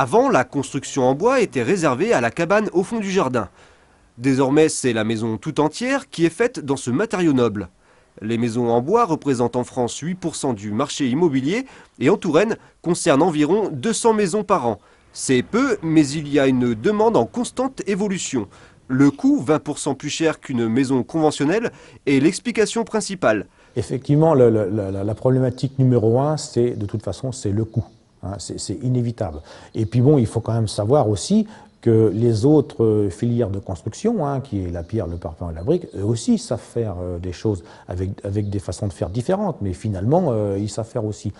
Avant, la construction en bois était réservée à la cabane au fond du jardin. Désormais, c'est la maison tout entière qui est faite dans ce matériau noble. Les maisons en bois représentent en France 8% du marché immobilier et en Touraine concernent environ 200 maisons par an. C'est peu, mais il y a une demande en constante évolution. Le coût, 20% plus cher qu'une maison conventionnelle, est l'explication principale. Effectivement, la problématique numéro un, c'est de toute façon, c'est le coût. Hein, c'est inévitable. Et puis bon, il faut quand même savoir aussi que les autres filières de construction, hein, qui est la pierre, le parpaing et la brique, eux aussi savent faire des choses avec des façons de faire différentes, mais finalement, ils savent faire aussi.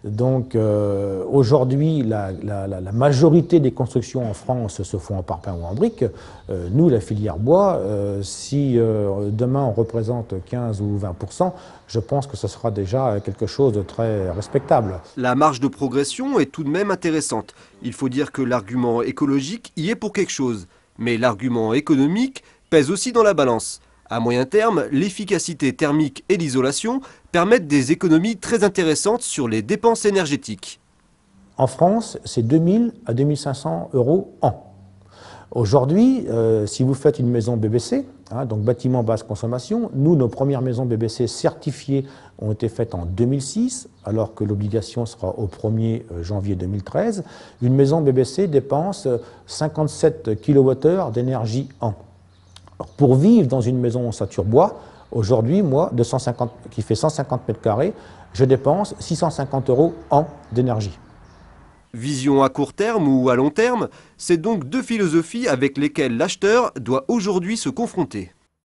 Donc aujourd'hui, la majorité des constructions en France se font en parpaing ou en brique. Nous, la filière bois, si demain on représente 15 ou 20%, je pense que ce sera déjà quelque chose de très respectable. La marge de progression est tout de même intéressante. Il faut dire que l'argument écologique y est pour quelque chose. Mais l'argument économique pèse aussi dans la balance. À moyen terme, l'efficacité thermique et l'isolation permettent des économies très intéressantes sur les dépenses énergétiques. En France, c'est 2000 à 2500 euros an. Aujourd'hui, si vous faites une maison BBC, hein, donc bâtiment basse consommation, nous, nos premières maisons BBC certifiées ont été faites en 2006, alors que l'obligation sera au 1er janvier 2013. Une maison BBC dépense 57 kWh d'énergie an. Alors, pour vivre dans une maison en ossature bois, aujourd'hui, moi, qui fait 150 mètres carrés, je dépense 650 euros an d'énergie. Vision à court terme ou à long terme, c'est donc deux philosophies avec lesquelles l'acheteur doit aujourd'hui se confronter.